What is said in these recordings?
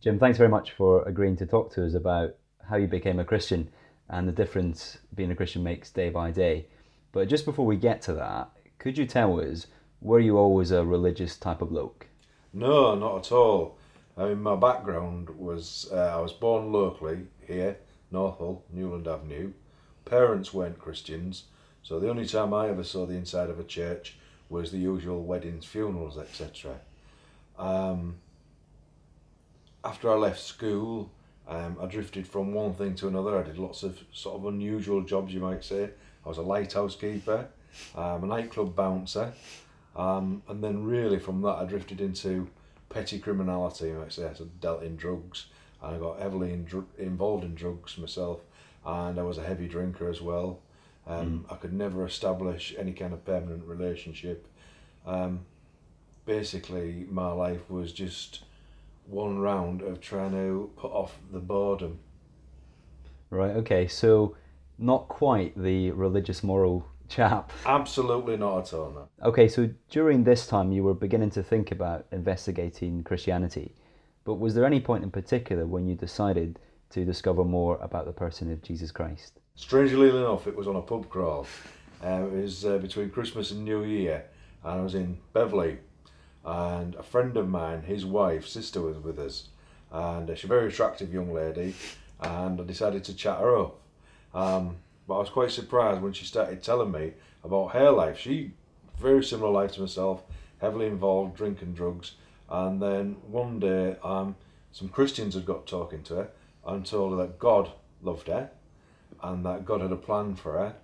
Jim, thanks very much for agreeing to talk to us about how you became a Christian and the difference being a Christian makes day by day. But just before we get to that, could you tell us, were you always a religious type of bloke? No, not at all. I mean, my background was I was born locally here, Northall, Newland Avenue. Parents weren't Christians, so the only time I ever saw the inside of a church was the usual weddings, funerals, etc. Um, After I left school, I drifted from one thing to another. I did lots of sort of unusual jobs, you might say. I was a lighthouse keeper, a nightclub bouncer, and then really from that I drifted into petty criminality, you might say. I dealt in drugs, and I got heavily involved in drugs myself, and I was a heavy drinker as well. Mm. I could never establish any kind of permanent relationship. Um, Basically, my life was just one round of trying to put off the boredom. Right, okay, so not quite the religious moral chap. Absolutely not at all, no. Okay, so during this time you were beginning to think about investigating Christianity, but was there any point in particular when you decided to discover more about the person of Jesus Christ? Strangely enough, it was on a pub crawl. It was between Christmas and New Year, and I was in Beverley, and a friend of mine, his wife, sister, was with us, and she's a very attractive young lady, and I decided to chat her up. But I was quite surprised when she started telling me about her life. She very similar life to myself, heavily involved, drinking drugs, and then one day, some Christians had got talking to her and told her that God loved her and that God had a plan for her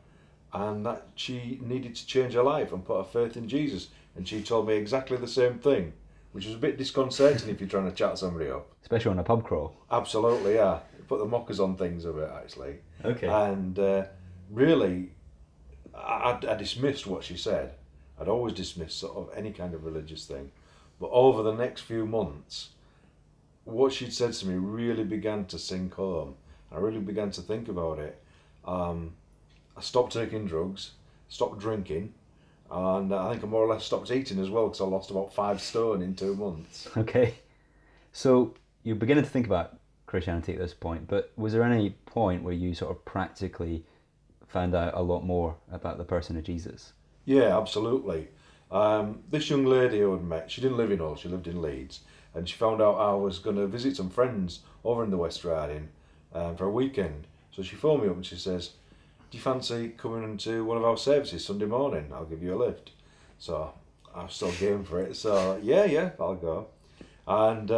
and that she needed to change her life and put her faith in Jesus. And she told me exactly the same thing, which was a bit disconcerting if you're trying to chat somebody up. Especially on a pub crawl. Absolutely, yeah. Put the mockers on things a bit, actually. Okay. And really, I dismissed what she said. I'd always dismissed sort of any kind of religious thing. But over the next few months, what she'd said to me really began to sink home. I really began to think about it. Um, I stopped taking drugs, stopped drinking, and I think I more or less stopped eating as well because I lost about 5 stone in 2 months. Okay. So you're beginning to think about Christianity at this point, but was there any point where you sort of practically found out a lot more about the person of Jesus? Yeah, absolutely. This young lady who I'd met, she didn't live in Hull, she lived in Leeds, and she found out I was going to visit some friends over in the West Riding for a weekend. So she phoned me up and she says, "Do you fancy coming into one of our services Sunday morning? I'll give you a lift." So I was still game for it. So yeah, I'll go. And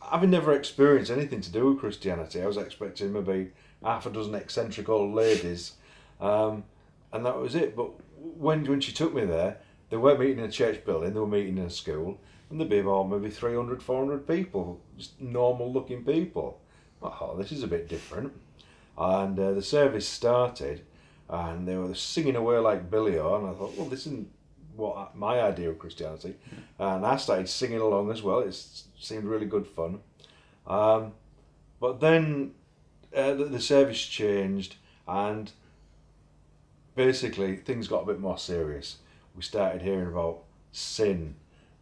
having never experienced anything to do with Christianity, I was expecting maybe half a dozen eccentric old ladies, um, and that was it. But when she took me there, they weren't meeting in a church building; they were meeting in a school, and there'd be about maybe 300, 400 people, just normal looking people. I thought, this is a bit different. And the service started, and they were singing away like Billy O, and I thought, well, this isn't what my idea of Christianity. And I started singing along as well. It seemed really good fun. Um, but then the service changed, and basically things got a bit more serious. We started hearing about sin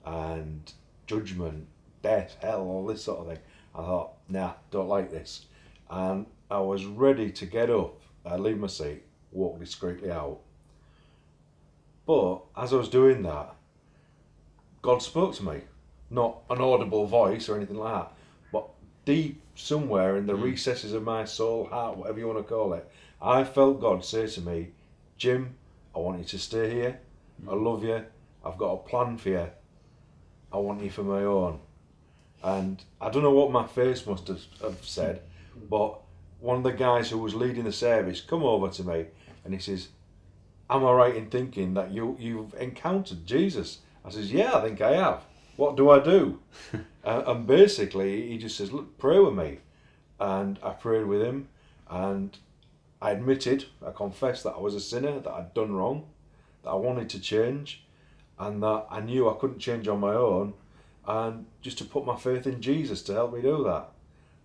and judgment, death, hell, all this sort of thing. I thought, nah, don't like this. And I was ready to get up, leave my seat, walk discreetly out. But as I was doing that, God spoke to me. Not an audible voice or anything like that, but deep somewhere in the Mm. recesses of my soul, heart, whatever you want to call it, I felt God say to me, "Jim, I want you to stay here. I love you. I've got a plan for you. I want you for my own." And I don't know what my face must have said, but one of the guys who was leading the service come over to me and he says, "Am I right in thinking that you've encountered Jesus?" I says, "Yeah, I think I have. What do I do?" And basically, he just says, "Look, pray with me." And I prayed with him, and I confessed that I was a sinner, that I'd done wrong, that I wanted to change, and that I knew I couldn't change on my own, and just to put my faith in Jesus to help me do that.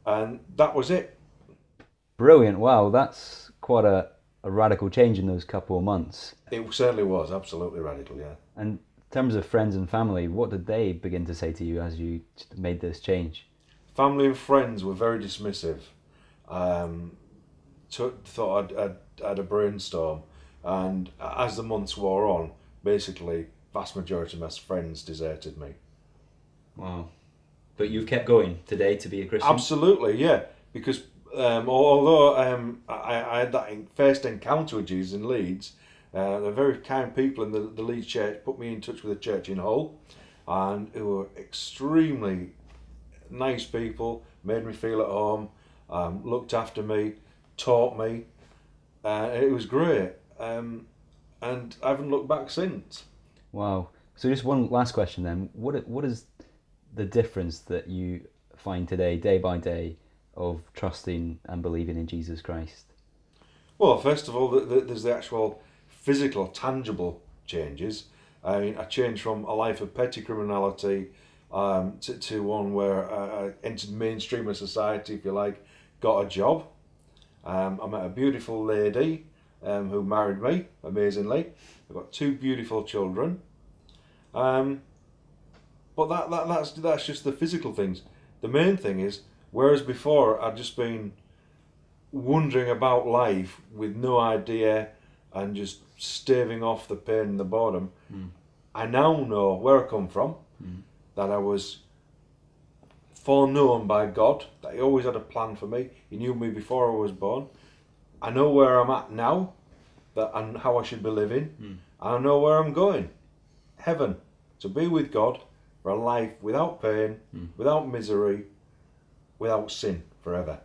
And that was it. Brilliant. Wow, that's quite a radical change in those couple of months. It certainly was absolutely radical, yeah. And in terms of friends and family, what did they begin to say to you as you made this change? Family and friends were very dismissive. Um, Thought I'd had a brainstorm, and as the months wore on, basically, vast majority of my friends deserted me. Wow. But you've kept going today to be a Christian? Absolutely, yeah. Because although I had that first encounter with Jesus in Leeds, the very kind people in the Leeds church put me in touch with a church in Hull, and who were extremely nice people, made me feel at home, looked after me, taught me. It was great, and I haven't looked back since. Wow. So just one last question then. What is the difference that you find today, day by day, of trusting and believing in Jesus Christ? Well, first of all, there's the actual physical, tangible changes. I mean, I changed from a life of petty criminality to one where I entered mainstream of society, if you like, got a job. I met a beautiful lady who married me, amazingly. I've got two beautiful children. Um, but that's just the physical things. The main thing is, whereas before I'd just been wondering about life with no idea and just staving off the pain and the boredom, I now know where I come from, that I was foreknown by God, that He always had a plan for me. He knew me before I was born. I know where I'm at now, that and how I should be living. And I know where I'm going. Heaven. To be with God for a life without pain, without misery, without sin forever.